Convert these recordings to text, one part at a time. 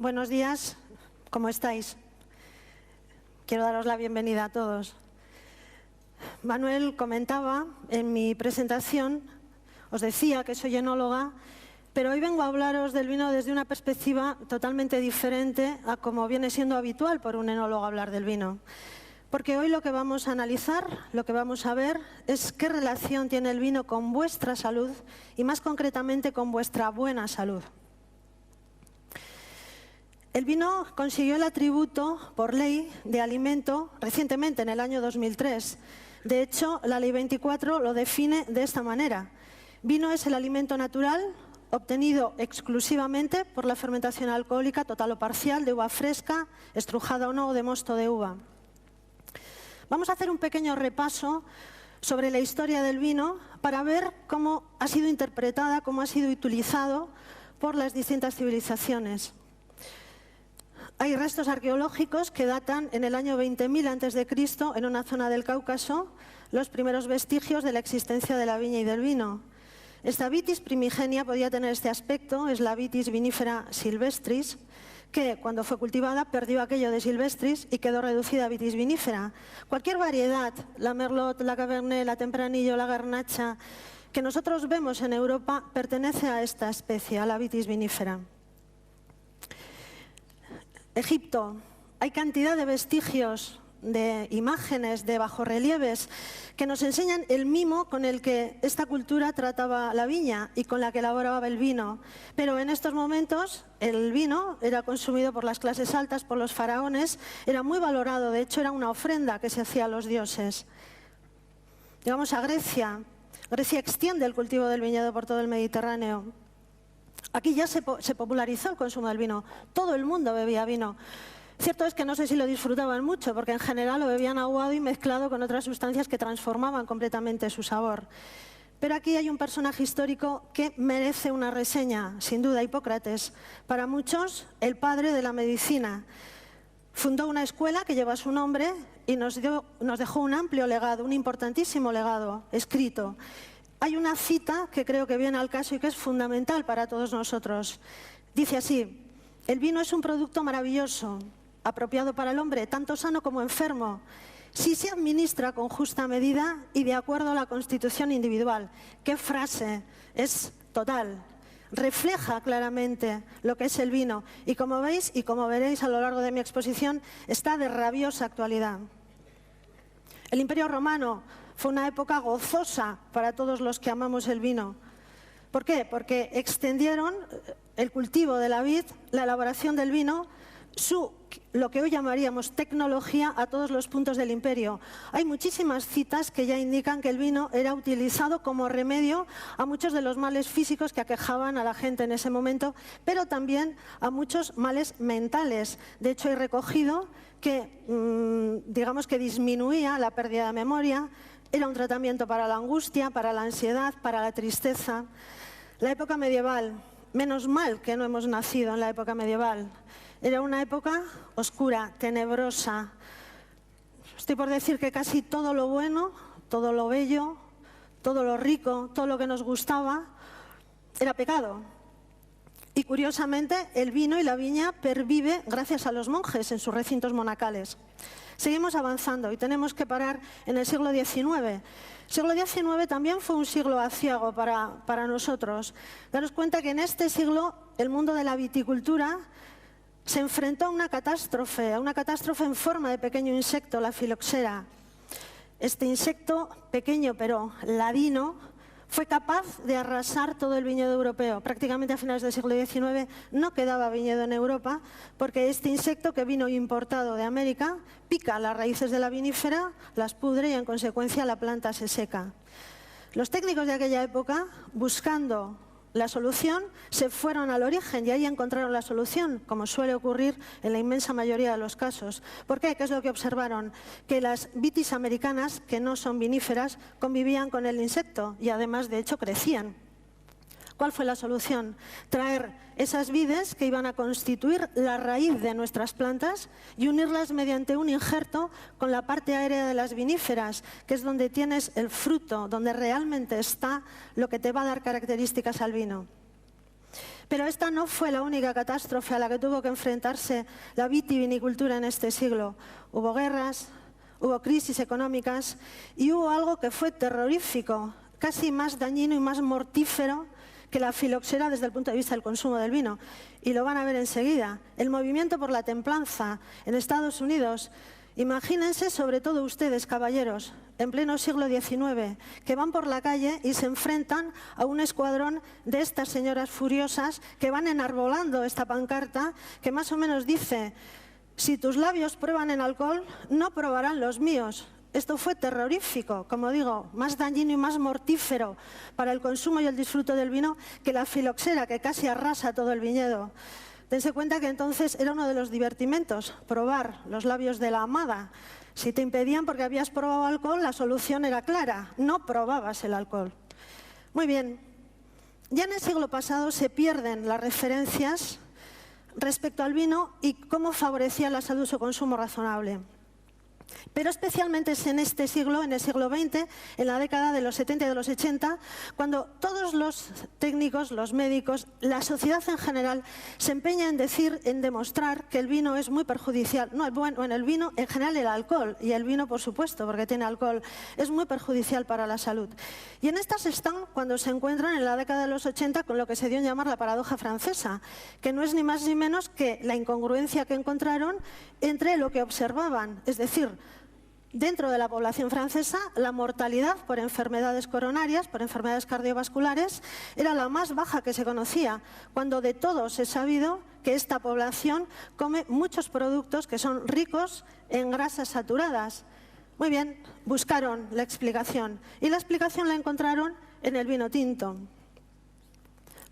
buenos días, ¿cómo estáis? Quiero daros la bienvenida a todos. Manuel comentaba en mi presentación, os decía que soy enóloga, pero hoy vengo a hablaros del vino desde una perspectiva totalmente diferente a como viene siendo habitual por un enólogo hablar del vino. Porque hoy lo que vamos a analizar, lo que vamos a ver, es qué relación tiene el vino con vuestra salud y más concretamente con vuestra buena salud. El vino consiguió el atributo por ley de alimento recientemente, en el año 2003. De hecho, la Ley 24 lo define de esta manera. Vino es el alimento natural obtenido exclusivamente por la fermentación alcohólica total o parcial de uva fresca, estrujada o no, o de mosto de uva. Vamos a hacer un pequeño repaso sobre la historia del vino para ver cómo ha sido interpretada, cómo ha sido utilizado por las distintas civilizaciones. Hay restos arqueológicos que datan en el año 20.000 a.C., en una zona del Cáucaso, los primeros vestigios de la existencia de la viña y del vino. Esta vitis primigenia podía tener este aspecto, es la vitis vinifera silvestris, que cuando fue cultivada perdió aquello de silvestris y quedó reducida a vitis vinífera. Cualquier variedad, la merlot, la cabernet, la tempranillo, la garnacha, que nosotros vemos en Europa, pertenece a esta especie, a la vitis vinífera. Egipto, hay cantidad de vestigios, de imágenes, de bajorrelieves que nos enseñan el mimo con el que esta cultura trataba la viña y con la que elaboraba el vino. Pero en estos momentos el vino era consumido por las clases altas, por los faraones, era muy valorado, de hecho era una ofrenda que se hacía a los dioses. Llegamos a Grecia. Grecia extiende el cultivo del viñedo por todo el Mediterráneo. Aquí ya se popularizó el consumo del vino, todo el mundo bebía vino. Cierto es que no sé si lo disfrutaban mucho, porque en general lo bebían aguado y mezclado con otras sustancias que transformaban completamente su sabor. Pero aquí hay un personaje histórico que merece una reseña, sin duda, Hipócrates. Para muchos, el padre de la medicina. Fundó una escuela que lleva su nombre y nos dejó un amplio legado, un importantísimo legado escrito. Hay una cita que creo que viene al caso y que es fundamental para todos nosotros. Dice así: el vino es un producto maravilloso, apropiado para el hombre, tanto sano como enfermo, si se administra con justa medida y de acuerdo a la constitución individual. ¡Qué frase! Es total. Refleja claramente lo que es el vino y, como veis y como veréis a lo largo de mi exposición, está de rabiosa actualidad. El Imperio Romano fue una época gozosa para todos los que amamos el vino. ¿Por qué? Porque extendieron el cultivo de la vid, la elaboración del vino, lo que hoy llamaríamos tecnología, a todos los puntos del imperio. Hay muchísimas citas que ya indican que el vino era utilizado como remedio a muchos de los males físicos que aquejaban a la gente en ese momento, pero también a muchos males mentales. De hecho, he recogido que, digamos que disminuía la pérdida de memoria, era un tratamiento para la angustia, para la ansiedad, para la tristeza. La época medieval, menos mal que no hemos nacido en la época medieval. Era una época oscura, tenebrosa. Estoy por decir que casi todo lo bueno, todo lo bello, todo lo rico, todo lo que nos gustaba, era pecado. Y curiosamente, el vino y la viña pervive gracias a los monjes en sus recintos monacales. Seguimos avanzando y tenemos que parar en el siglo XIX. El siglo XIX también fue un siglo aciago para nosotros. Daros cuenta que en este siglo el mundo de la viticultura se enfrentó a una catástrofe en forma de pequeño insecto, la filoxera. Este insecto pequeño pero ladino fue capaz de arrasar todo el viñedo europeo. Prácticamente a finales del siglo XIX no quedaba viñedo en Europa porque este insecto, que vino importado de América, pica las raíces de la vinífera, las pudre y en consecuencia la planta se seca. Los técnicos de aquella época, buscando la solución, se fueron al origen y ahí encontraron la solución, como suele ocurrir en la inmensa mayoría de los casos. ¿Por qué? ¿Qué es lo que observaron? Que las vitis americanas, que no son viníferas, convivían con el insecto y además, de hecho, crecían. ¿Cuál fue la solución? Traer esas vides que iban a constituir la raíz de nuestras plantas y unirlas mediante un injerto con la parte aérea de las viníferas, que es donde tienes el fruto, donde realmente está lo que te va a dar características al vino. Pero esta no fue la única catástrofe a la que tuvo que enfrentarse la vitivinicultura en este siglo. Hubo guerras, hubo crisis económicas y hubo algo que fue terrorífico, casi más dañino y más mortífero que la filoxera desde el punto de vista del consumo del vino. Y lo van a ver enseguida. El movimiento por la templanza en Estados Unidos. Imagínense, sobre todo ustedes, caballeros, en pleno siglo XIX, que van por la calle y se enfrentan a un escuadrón de estas señoras furiosas que van enarbolando esta pancarta que más o menos dice: si tus labios prueban en alcohol, no probarán los míos. Esto fue terrorífico, como digo, más dañino y más mortífero para el consumo y el disfrute del vino que la filoxera, que casi arrasa todo el viñedo. Dense cuenta que entonces era uno de los divertimentos, probar los labios de la amada. Si te impedían porque habías probado alcohol, la solución era clara, no probabas el alcohol. Muy bien, ya en el siglo pasado se pierden las referencias respecto al vino y cómo favorecía la salud su consumo razonable. Pero especialmente es en este siglo, en el siglo XX, en la década de los 70 y de los 80, cuando todos los técnicos, los médicos, la sociedad en general se empeña en decir, en demostrar que el vino es muy perjudicial. No, bueno, en el vino, en general el alcohol, y el vino por supuesto, porque tiene alcohol, es muy perjudicial para la salud. Y en estas están cuando se encuentran en la década de los 80 con lo que se dio en llamar la paradoja francesa, que no es ni más ni menos que la incongruencia que encontraron entre lo que observaban, es decir, dentro de la población francesa, la mortalidad por enfermedades coronarias, por enfermedades cardiovasculares, era la más baja que se conocía, cuando de todos es sabido que esta población come muchos productos que son ricos en grasas saturadas. Muy bien, buscaron la explicación, y la explicación la encontraron en el vino tinto.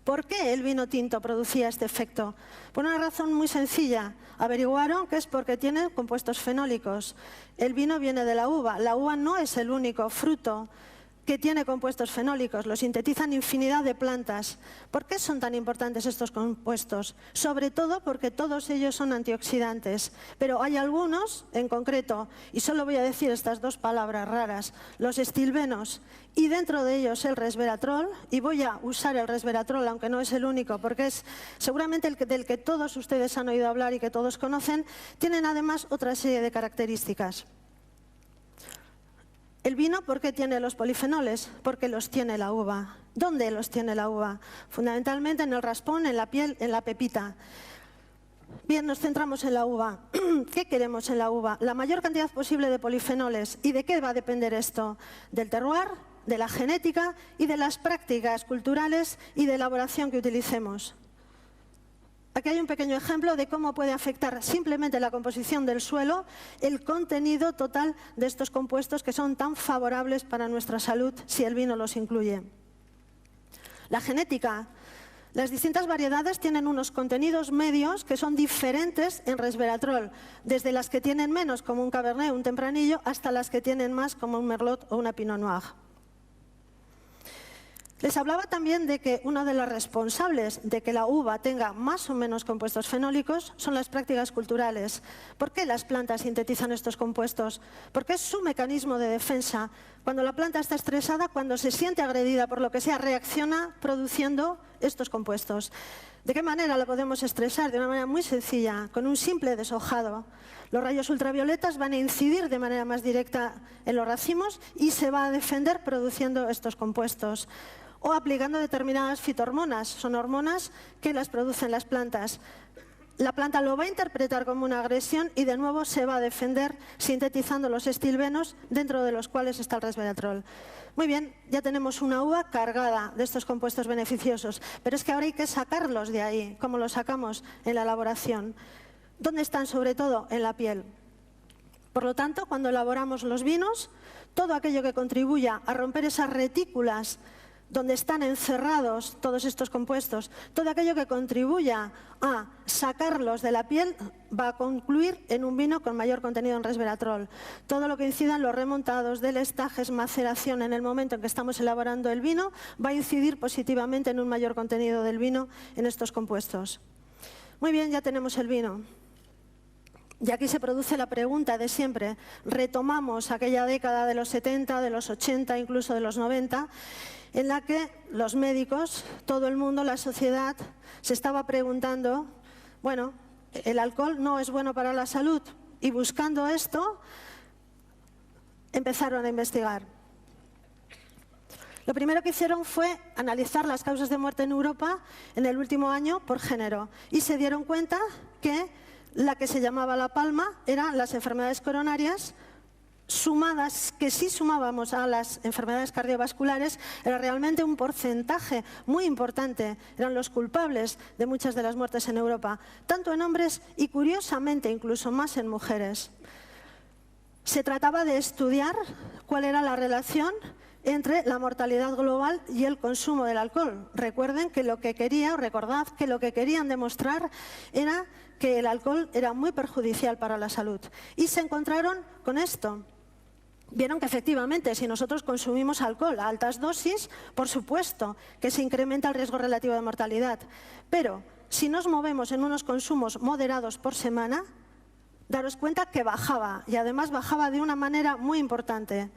¿Por qué el vino tinto producía este efecto? Por una razón muy sencilla. Averiguaron que es porque tiene compuestos fenólicos. El vino viene de la uva. La uva no es el único fruto que tiene compuestos fenólicos. Lo sintetizan infinidad de plantas. ¿Por qué son tan importantes estos compuestos? Sobre todo porque todos ellos son antioxidantes. Pero hay algunos en concreto, y solo voy a decir estas dos palabras raras, los estilbenos, y dentro de ellos el resveratrol, y voy a usar el resveratrol, aunque no es el único, porque es seguramente del que todos ustedes han oído hablar y que todos conocen, tienen además otra serie de características. El vino, ¿por qué tiene los polifenoles? Porque los tiene la uva. ¿Dónde los tiene la uva? Fundamentalmente en el raspón, en la piel, en la pepita. Bien, nos centramos en la uva. ¿Qué queremos en la uva? La mayor cantidad posible de polifenoles. ¿Y de qué va a depender esto? Del terroir, de la genética y de las prácticas culturales y de elaboración que utilicemos. Aquí hay un pequeño ejemplo de cómo puede afectar simplemente la composición del suelo el contenido total de estos compuestos que son tan favorables para nuestra salud si el vino los incluye. La genética. Las distintas variedades tienen unos contenidos medios que son diferentes en resveratrol, desde las que tienen menos, como un Cabernet o un Tempranillo, hasta las que tienen más, como un Merlot o una Pinot Noir. Les hablaba también de que una de las responsables de que la uva tenga más o menos compuestos fenólicos son las prácticas culturales. ¿Por qué las plantas sintetizan estos compuestos? Porque es su mecanismo de defensa. Cuando la planta está estresada, cuando se siente agredida por lo que sea, reacciona produciendo estos compuestos. ¿De qué manera la podemos estresar? De una manera muy sencilla, con un simple deshojado. Los rayos ultravioletas van a incidir de manera más directa en los racimos y se va a defender produciendo estos compuestos. O aplicando determinadas fitohormonas, son hormonas que las producen las plantas. La planta lo va a interpretar como una agresión y de nuevo se va a defender sintetizando los estilbenos, dentro de los cuales está el resveratrol. Muy bien, ya tenemos una uva cargada de estos compuestos beneficiosos, pero es que ahora hay que sacarlos de ahí. ¿Cómo los sacamos? En la elaboración. ¿Dónde están? Sobre todo en la piel. Por lo tanto, cuando elaboramos los vinos, todo aquello que contribuya a romper esas retículas donde están encerrados todos estos compuestos, todo aquello que contribuya a sacarlos de la piel va a concluir en un vino con mayor contenido en resveratrol. Todo lo que incida en los remontados, delestajes, maceración en el momento en que estamos elaborando el vino va a incidir positivamente en un mayor contenido del vino en estos compuestos. Muy bien, ya tenemos el vino. Y aquí se produce la pregunta de siempre. Retomamos aquella década de los 70, de los 80, incluso de los 90, en la que los médicos, todo el mundo, la sociedad, se estaba preguntando, bueno, el alcohol no es bueno para la salud, y buscando esto, empezaron a investigar. Lo primero que hicieron fue analizar las causas de muerte en Europa en el último año por género, y se dieron cuenta que la que se llamaba la palma eran las enfermedades coronarias, sumadas, que si sumábamos a las enfermedades cardiovasculares, era realmente un porcentaje muy importante, eran los culpables de muchas de las muertes en Europa, tanto en hombres y curiosamente incluso más en mujeres. Se trataba de estudiar cuál era la relación entre la mortalidad global y el consumo del alcohol. Recuerden que recordad que lo que querían demostrar era que el alcohol era muy perjudicial para la salud. Y se encontraron con esto. Vieron que efectivamente, si nosotros consumimos alcohol a altas dosis, por supuesto que se incrementa el riesgo relativo de mortalidad. Pero si nos movemos en unos consumos moderados por semana, daros cuenta que bajaba, y además bajaba de una manera muy importante.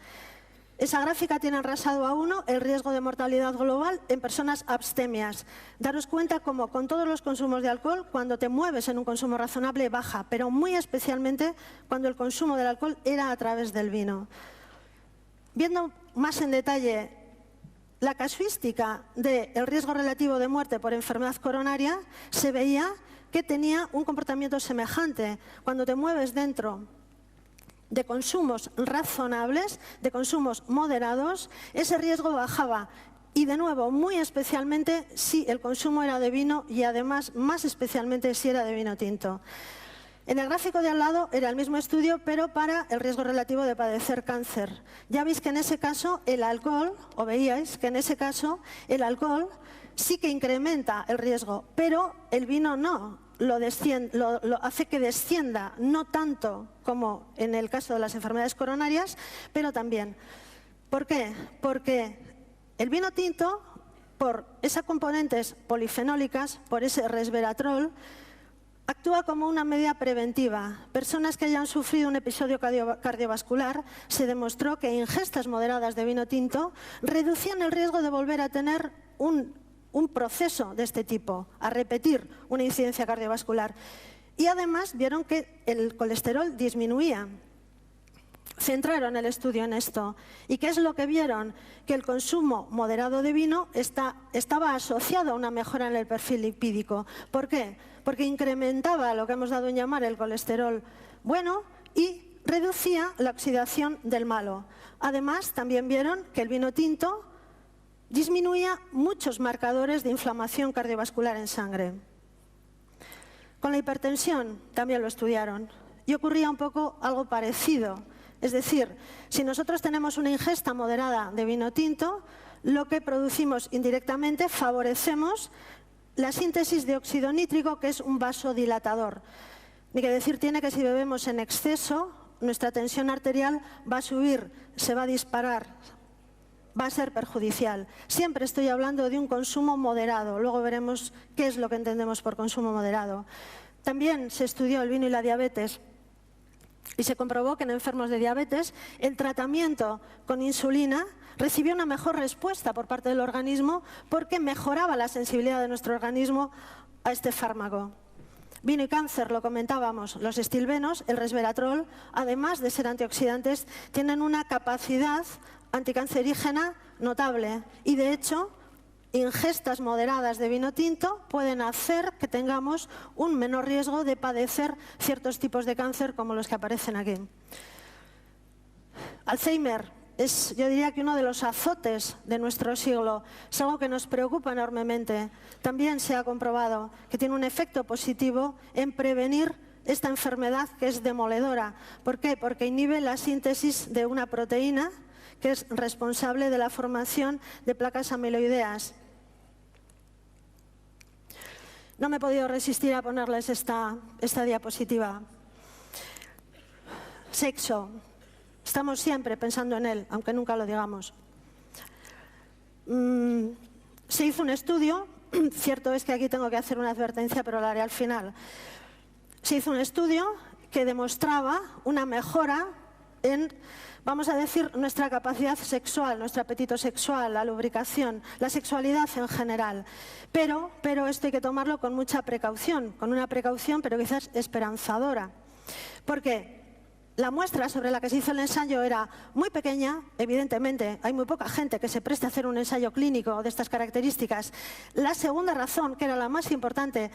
Esa gráfica tiene enrasado a 1 el riesgo de mortalidad global en personas abstemias. Daros cuenta cómo con todos los consumos de alcohol, cuando te mueves en un consumo razonable, baja, pero muy especialmente cuando el consumo del alcohol era a través del vino. Viendo más en detalle la casuística del riesgo relativo de muerte por enfermedad coronaria, se veía que tenía un comportamiento semejante. Cuando te mueves dentro de consumos razonables, de consumos moderados, ese riesgo bajaba. Y de nuevo, muy especialmente si el consumo era de vino y además más especialmente si era de vino tinto. En el gráfico de al lado era el mismo estudio, pero para el riesgo relativo de padecer cáncer. Ya veis que en ese caso el alcohol, o veíais que en ese caso el alcohol sí que incrementa el riesgo, pero el vino no. Lo hace que descienda, no tanto como en el caso de las enfermedades coronarias, pero también. ¿Por qué? Porque el vino tinto, por esas componentes polifenólicas, por ese resveratrol, actúa como una medida preventiva. Personas que hayan sufrido un episodio cardiovascular, se demostró que ingestas moderadas de vino tinto reducían el riesgo de volver a tener un proceso de este tipo, a repetir una incidencia cardiovascular. Y además vieron que el colesterol disminuía. Centraron el estudio en esto. ¿Y qué es lo que vieron? Que el consumo moderado de vino estaba asociado a una mejora en el perfil lipídico. ¿Por qué? Porque incrementaba lo que hemos dado en llamar el colesterol bueno y reducía la oxidación del malo. Además, también vieron que el vino tinto disminuía muchos marcadores de inflamación cardiovascular en sangre. Con la hipertensión también lo estudiaron y ocurría un poco algo parecido. Es decir, si nosotros tenemos una ingesta moderada de vino tinto, lo que producimos indirectamente favorecemos la síntesis de óxido nítrico, que es un vasodilatador. Ni que decir tiene que si bebemos en exceso, nuestra tensión arterial va a subir, se va a disparar, va a ser perjudicial. Siempre estoy hablando de un consumo moderado. Luego veremos qué es lo que entendemos por consumo moderado. También se estudió el vino y la diabetes y se comprobó que en enfermos de diabetes el tratamiento con insulina recibió una mejor respuesta por parte del organismo porque mejoraba la sensibilidad de nuestro organismo a este fármaco. Vino y cáncer, lo comentábamos, los estilbenos, el resveratrol, además de ser antioxidantes, tienen una capacidad anticancerígena notable y de hecho ingestas moderadas de vino tinto pueden hacer que tengamos un menor riesgo de padecer ciertos tipos de cáncer como los que aparecen aquí. Alzheimer es, yo diría que uno de los azotes de nuestro siglo, es algo que nos preocupa enormemente. También se ha comprobado que tiene un efecto positivo en prevenir esta enfermedad que es demoledora. ¿Por qué? Porque inhibe la síntesis de una proteína que es responsable de la formación de placas amiloideas. No me he podido resistir a ponerles esta diapositiva. Sexo. Estamos siempre pensando en él, aunque nunca lo digamos. Se hizo un estudio, cierto es que aquí tengo que hacer una advertencia, pero la haré al final. Se hizo un estudio que demostraba una mejora en, vamos a decir, nuestra capacidad sexual, nuestro apetito sexual, la lubricación, la sexualidad en general. Pero esto hay que tomarlo con mucha precaución, con una precaución pero quizás esperanzadora. Porque la muestra sobre la que se hizo el ensayo era muy pequeña, evidentemente hay muy poca gente que se preste a hacer un ensayo clínico de estas características. La segunda razón, que era la más importante,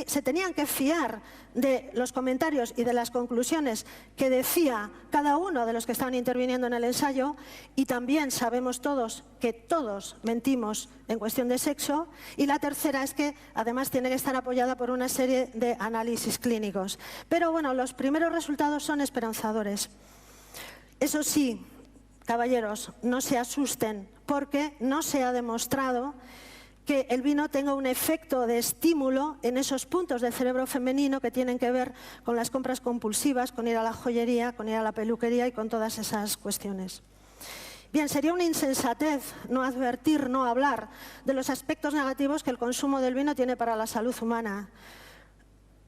se tenían que fiar de los comentarios y de las conclusiones que decía cada uno de los que estaban interviniendo en el ensayo, y también sabemos todos que todos mentimos en cuestión de sexo, y la tercera es que además tiene que estar apoyada por una serie de análisis clínicos. Pero bueno, los primeros resultados son esperanzadores. Eso sí, caballeros, no se asusten, porque no se ha demostrado que el vino tenga un efecto de estímulo en esos puntos del cerebro femenino que tienen que ver con las compras compulsivas, con ir a la joyería, con ir a la peluquería y con todas esas cuestiones. Bien, sería una insensatez no advertir, no hablar de los aspectos negativos que el consumo del vino tiene para la salud humana.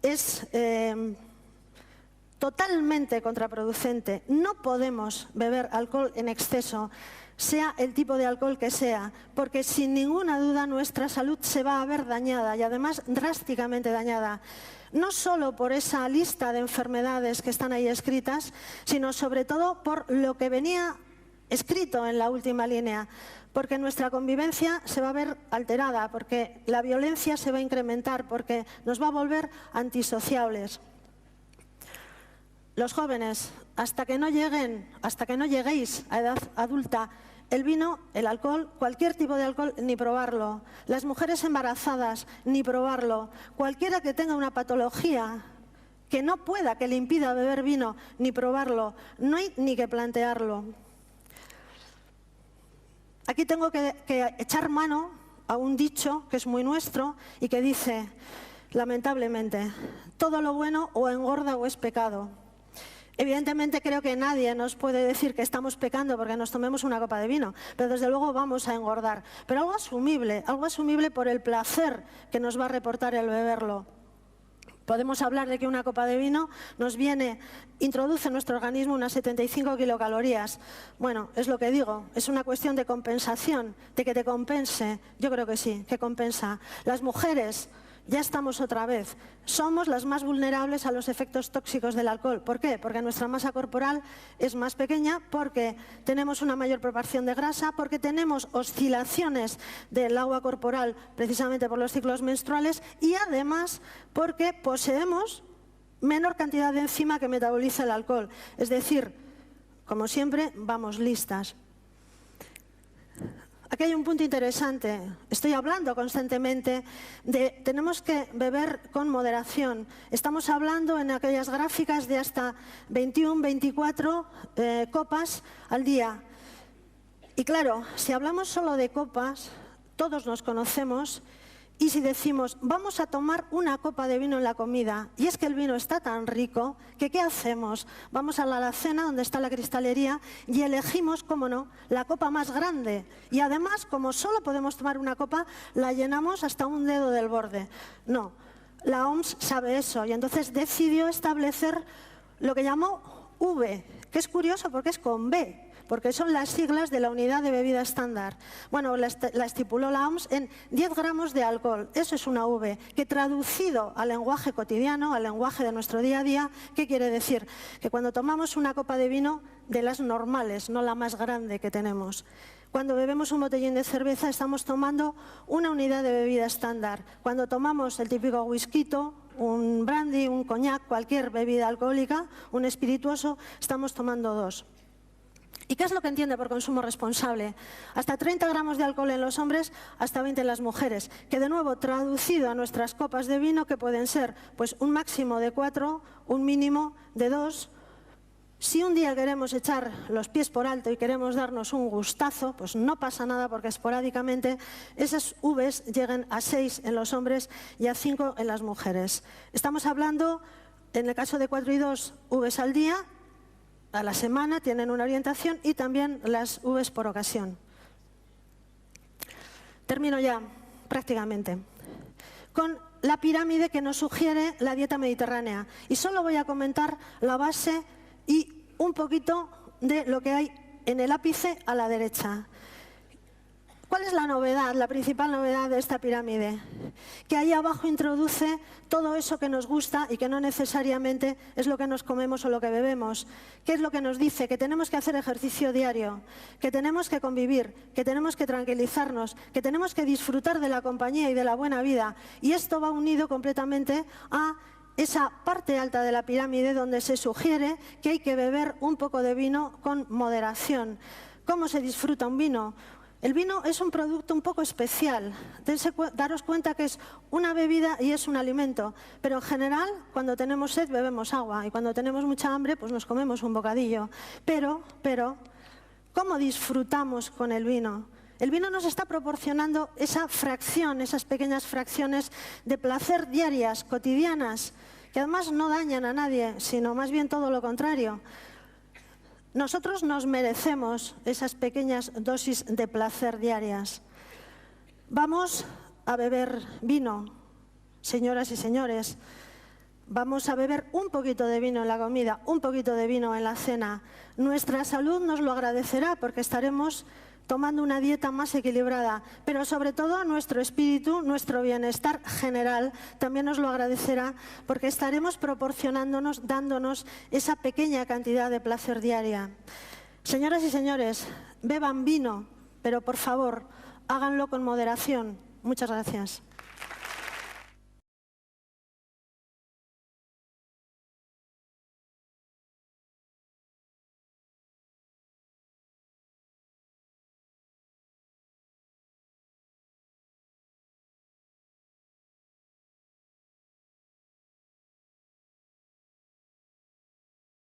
Es totalmente contraproducente. No podemos beber alcohol en exceso, sea el tipo de alcohol que sea, porque sin ninguna duda nuestra salud se va a ver dañada, y además drásticamente dañada. No solo por esa lista de enfermedades que están ahí escritas, sino sobre todo por lo que venía escrito en la última línea, porque nuestra convivencia se va a ver alterada, porque la violencia se va a incrementar, porque nos va a volver antisociables. Los jóvenes, hasta que no lleguéis a edad adulta, el vino, el alcohol, cualquier tipo de alcohol, ni probarlo. Las mujeres embarazadas, ni probarlo. Cualquiera que tenga una patología que no pueda, que le impida beber vino, ni probarlo. No hay ni que plantearlo. Aquí tengo que echar mano a un dicho que es muy nuestro y que dice, lamentablemente, todo lo bueno o engorda o es pecado. Evidentemente creo que nadie nos puede decir que estamos pecando porque nos tomemos una copa de vino, pero desde luego vamos a engordar. Pero algo asumible por el placer que nos va a reportar el beberlo. Podemos hablar de que una copa de vino introduce en nuestro organismo unas 75 kilocalorías. Bueno, es lo que digo, es una cuestión de compensación, de que te compense. Yo creo que sí, que compensa. Las mujeres, ya estamos otra vez, somos las más vulnerables a los efectos tóxicos del alcohol. ¿Por qué? Porque nuestra masa corporal es más pequeña, porque tenemos una mayor proporción de grasa, porque tenemos oscilaciones del agua corporal precisamente por los ciclos menstruales, y además porque poseemos menor cantidad de enzima que metaboliza el alcohol. Es decir, como siempre, vamos listas. Aquí hay un punto interesante. Estoy hablando constantemente de tenemos que beber con moderación. Estamos hablando en aquellas gráficas de hasta 21, 24 copas al día. Y claro, si hablamos solo de copas, todos nos conocemos, y si decimos, vamos a tomar una copa de vino en la comida, y es que el vino está tan rico, que ¿qué hacemos? Vamos a la alacena, donde está la cristalería, y elegimos, cómo no, la copa más grande. Y además, como solo podemos tomar una copa, la llenamos hasta un dedo del borde. No, la OMS sabe eso, y entonces decidió establecer lo que llamó V, que es curioso porque es con B, porque son las siglas de la unidad de bebida estándar. Bueno, la estipuló la OMS en 10 gramos de alcohol. Eso es una V, que traducido al lenguaje cotidiano, al lenguaje de nuestro día a día, ¿qué quiere decir? Que cuando tomamos una copa de vino, de las normales, no la más grande que tenemos, cuando bebemos un botellín de cerveza, estamos tomando una unidad de bebida estándar. Cuando tomamos el típico whisky, un brandy, un coñac, cualquier bebida alcohólica, un espirituoso, estamos tomando 2. ¿Y qué es lo que entiende por consumo responsable? Hasta 30 gramos de alcohol en los hombres, hasta 20 en las mujeres. Que de nuevo, traducido a nuestras copas de vino, que pueden ser pues un máximo de 4, un mínimo de 2. Si un día queremos echar los pies por alto y queremos darnos un gustazo, pues no pasa nada, porque esporádicamente esas Vs lleguen a 6 en los hombres y a 5 en las mujeres. Estamos hablando, en el caso de 4 y 2, Vs al día, a la semana tienen una orientación, y también las Vs por ocasión. Termino ya, prácticamente, con la pirámide que nos sugiere la dieta mediterránea. Y solo voy a comentar la base y un poquito de lo que hay en el ápice a la derecha. ¿Cuál es la novedad, la principal novedad de esta pirámide? Que ahí abajo introduce todo eso que nos gusta y que no necesariamente es lo que nos comemos o lo que bebemos. ¿Qué es lo que nos dice? Que tenemos que hacer ejercicio diario, que tenemos que convivir, que tenemos que tranquilizarnos, que tenemos que disfrutar de la compañía y de la buena vida. Y esto va unido completamente a esa parte alta de la pirámide donde se sugiere que hay que beber un poco de vino con moderación. ¿Cómo se disfruta un vino? El vino es un producto un poco especial. Daros cuenta que es una bebida y es un alimento. Pero en general, cuando tenemos sed, bebemos agua. Y cuando tenemos mucha hambre, pues nos comemos un bocadillo. Pero, ¿cómo disfrutamos con el vino? El vino nos está proporcionando esa fracción, esas pequeñas fracciones de placer diarias, cotidianas, que además no dañan a nadie, sino más bien todo lo contrario. Nosotros nos merecemos esas pequeñas dosis de placer diarias. Vamos a beber vino, señoras y señores. Vamos a beber un poquito de vino en la comida, un poquito de vino en la cena. Nuestra salud nos lo agradecerá porque estaremos tomando una dieta más equilibrada, pero sobre todo nuestro espíritu, nuestro bienestar general también nos lo agradecerá porque estaremos proporcionándonos, dándonos esa pequeña cantidad de placer diaria. Señoras y señores, beban vino, pero por favor, háganlo con moderación. Muchas gracias.